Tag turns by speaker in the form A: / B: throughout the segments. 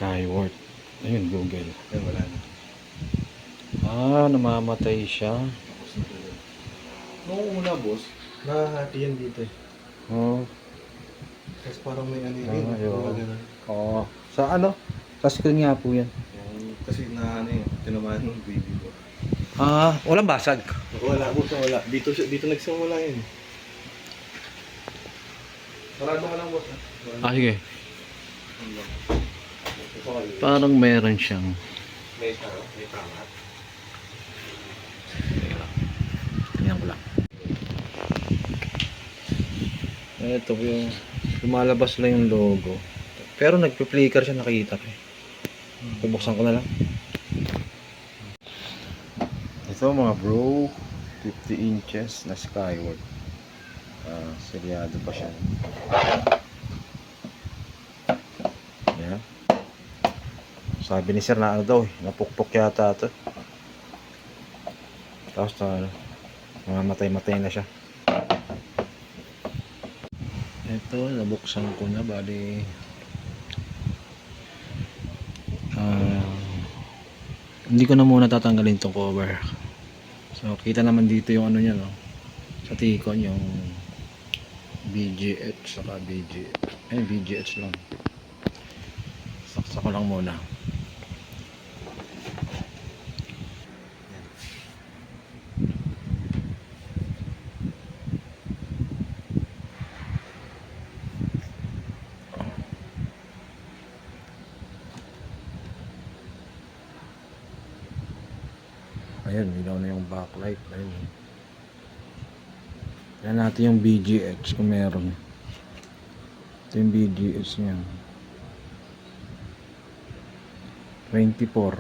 A: Skyward. Ayun, Google.
B: Ay, wala na.
A: Namamatay siya.
B: Tapos na talaga. Noong una, boss, nahahati yan dito eh.
A: Oh.
B: Tapos parang may ano yun.
A: Ayun.
B: Wala ganun.
A: Oo. Sa ano? Sa screen nga po yan.
B: Yan, kasi na ano eh, tinamaan ng baby ko.
A: Walang basag.
B: Wala, boss, wala. Dito nagsimula yun. Sarado ka lang, boss.
A: Sige.
B: Ito kayo.
A: Parang meron siyang.
B: May pangat.
A: Tingnan ko lang. Ito yung lumalabas lang yung logo. Pero nagpe-flicker siya, nakita ko. Bubuksan ko na lang. Ito mga bro, 50 inches na Skyward. Selyado pa siya. Yan. Sabi ni sir na ano daw, napukpok yata ito. Tapos mga matay-matay na siya. Ito, nabuksan ko na, bali hindi ko na muna tatanggalin itong cover. So kita naman dito yung ano niya, no, sa Tikon, yung BGH saka BGH lang. Saksak ko lang muna. Ayan, ilaw na yung backlight. Ayun. Yan natin yung BGH kung meron. Ito yung BGH niya. 24.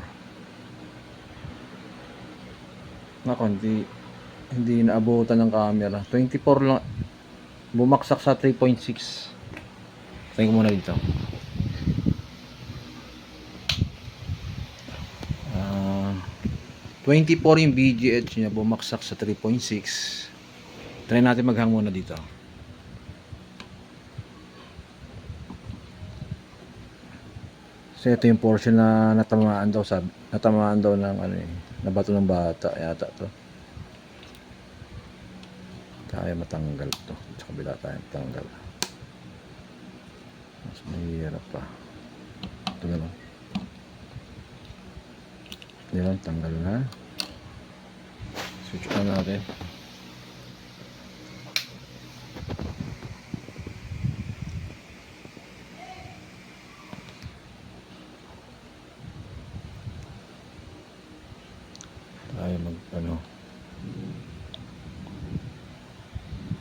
A: Nako, hindi naabutan ng camera. 24 lang. Bumaksak sa 3.6. Tingnan ko muna dito. 24 yung BGH niya, bumaksak sa 3.6. Try natin maghang muna dito. Kasi ito yung portion na natamaan daw ng ano eh, nabato ng bata yata to. Kaya matanggal to. Sa kabila tayo matanggal. Mas mahirap pa. Ito na lang. Yan, tanggal na. Switch on natin. Tayo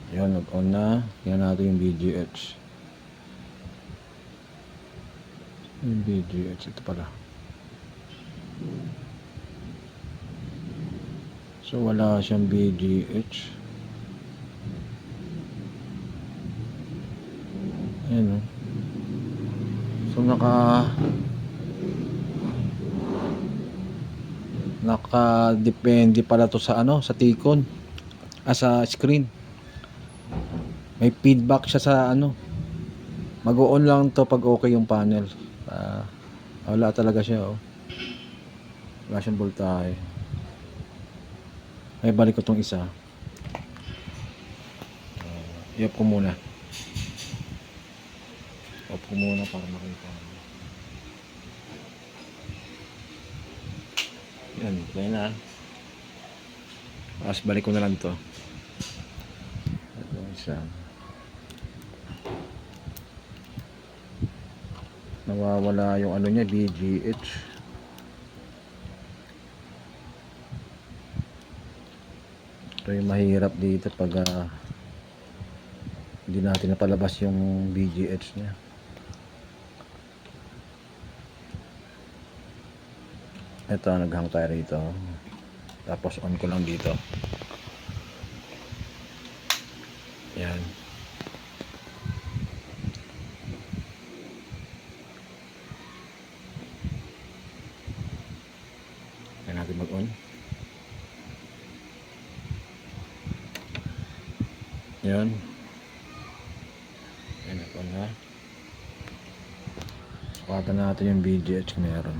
A: yan, nag-on na. Yan natin yung BGH. Yung BGH, ito pala. So wala siyang BGH. Ayan o. So naka-depende pala to sa ano, sa Tikon. Sa screen. May feedback siya sa ano. Mag-on lang to pag okay yung panel. Wala talaga siya oh. Wala siyang voltahe. Ay, balik ko tong isa. I-off ko muna. Off ko muna para makita. Yan, play na. Tapos balik ko na lang to. Ito isa. Nawawala yung ano niya, BGH. Ito yung mahirap dito pag hindi natin napalabas yung BGH niya. Ito, naghang tayo rito. Tapos on ko lang dito. Yan. Kaya natin mag-on. Yan. Yan, nag-on na. Pata natin yung BGH kung meron.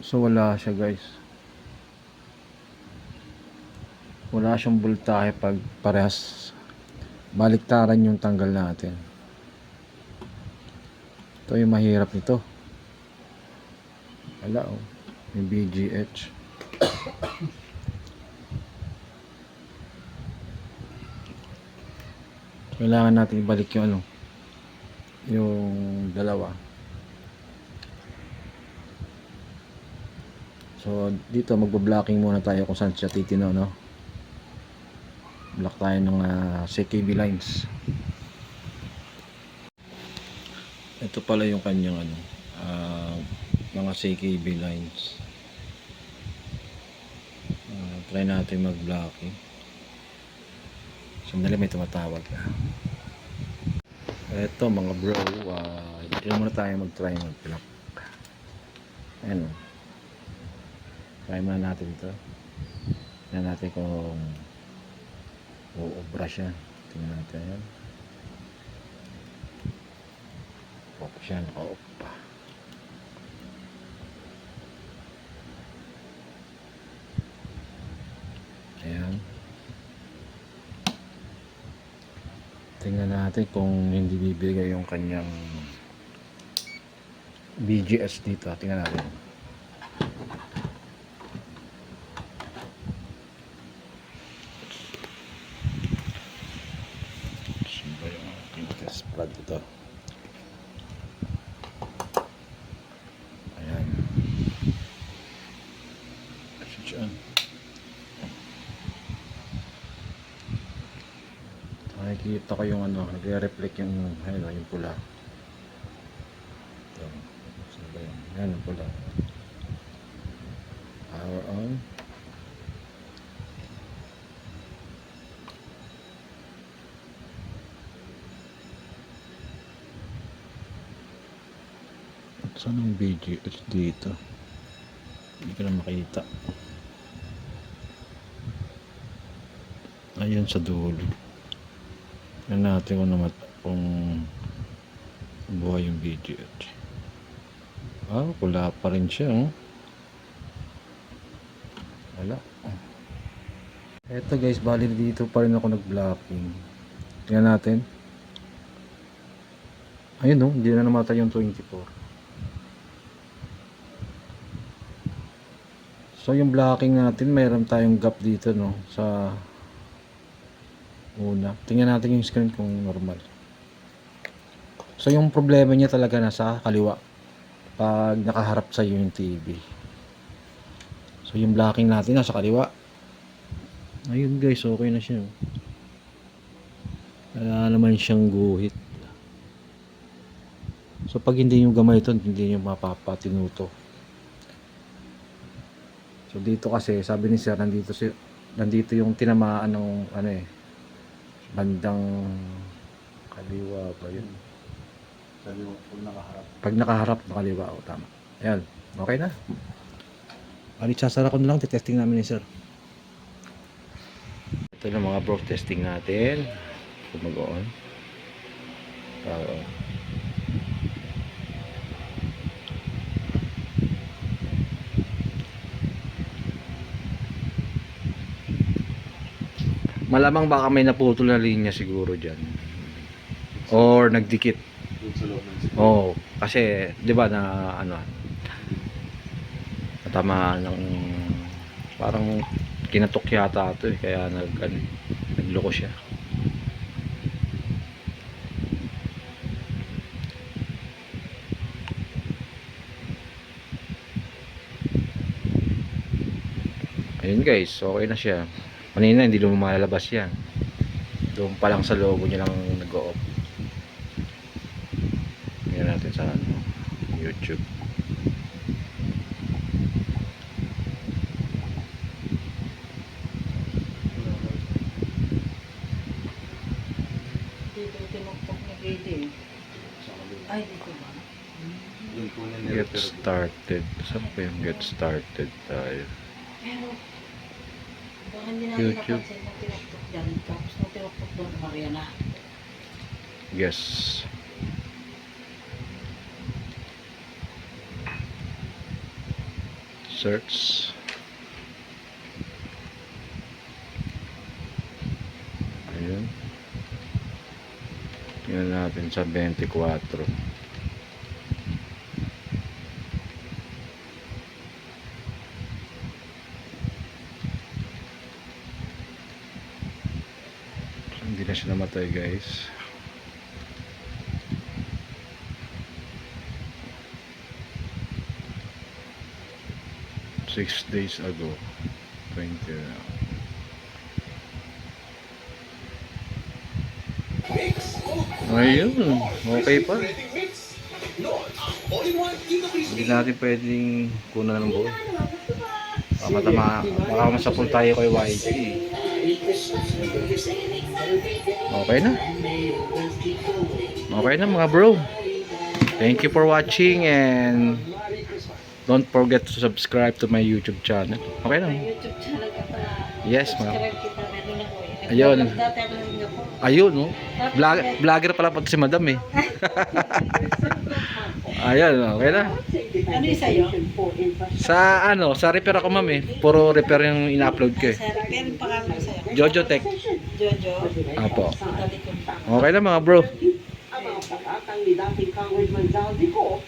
A: So wala siya guys. Wala siyang voltahe pag parehas baliktaran yung tanggal natin. Ito yung mahirap nito. Wala oh. Yung BGH. Kailangan natin ibalik yung ano, yung dalawa. So dito magbo-blocking muna tayo kung saan siya titino, no? Block tayo ng CKB lines. Ito pala yung kanyang ano, mga CKB lines. Try natin mag-blocking. Sandali, may tumatawag. Ito mga bro, dito muna tayo mag-try mag-block. Ayan. Try muna natin ito. Tingnan natin kung uubra siya. Tingnan natin. Ayan. Opo siya, naka-opa. Ayan. Tingnan natin kung hindi bibigay yung kanyang BGS dito. Tingnan natin. Sino yung ating test pad ito? Ayan. Diyan. Nakikita ko yung ano, nagre-reflect yung ayun, yung pula. Ito. Saan ba yun? Ayan, yung pula. Power on. Saan ang BGH dito? Hindi ko na makita. Ayun sa dulo. Yan natin kung buhay yung BGH. Pula pa rin siya. Oh. Wala. Eto guys, bali dito pa rin ako nag-blocking. Tingnan natin. Ayun oh, hindi na namatay yung 24. So yung blocking natin, mayroon tayong gap dito no sa una. Tingnan natin yung screen kung normal. So yung problema niya talaga nasa kaliwa pag nakaharap sa yung TV. So yung blocking natin nasa kaliwa. Ayun guys, okay na siya. Wala naman siyang guhit. So pag hindi nyo gamay ito, hindi nyo mapapatinuto. So dito kasi sabi ni sir, nandito yung tinamaan ng ano bandang kaliwa ba yun?
B: Kaliwa po nakaharap.
A: Pag nakaharap na kaliwa, tama. Ayan, okay na. Alit sasara ko na lang, testing namin ni sir. Ito na mga bro, testing natin. Kung mag-on. Malamang baka may naputol na linya siguro dyan. Or nagdikit.
B: Sa loob ng screen.
A: Oo, kasi 'di ba na ano natama ng parang kinatok yata ito kaya nagloko siya. Ayun guys, okay na siya. Kanina hindi lumalabas yan. Doon pa lang sa logo niya lang nag-o-off. Tingnan natin sa YouTube.
C: Dito tinuktok ni Katie. Ay, dito ba?
B: Yun po na
A: Get
B: nirepair.
A: started. Saan pa yung get started tayo?
C: Pero, Baka hindi natin
A: YouTube.
C: napansin na tinuktok dyan. Tapos nung tinuktok doon, Mariana.
A: Yes. Search. Ayun. Tingnan natin sa 24. Hindi na siya namatay, guys. Six days ago. 20 na. Ayun, okay pa. Hindi natin pwedeng kunan ng buo. Baka masapul tayo kay YT. Okay na. Okay na mga bro. Thank you for watching and don't forget to subscribe to my YouTube channel. Okay na.
C: May YouTube channel ka pala.
A: Yes, ma'am.
C: Subscribe kita, meron ako eh.
A: Ayun.
C: Nag-vlog dati ako ng Singapore.
A: Ayun, no? Vlogger pala pati si madam eh. Ayun, okay na.
C: Ano yung sa'yo?
A: Sa repair ako ma'am eh. Puro repair yung ina-upload ko eh.
C: Sir, pero yung pangalan mo sa'yo?
A: Jojo Tech.
C: Jojo.
A: Apo.
C: Madali ko.
A: Okay na mga bro.
D: Ang mga pakatang ni dating Congressman Zaldi ko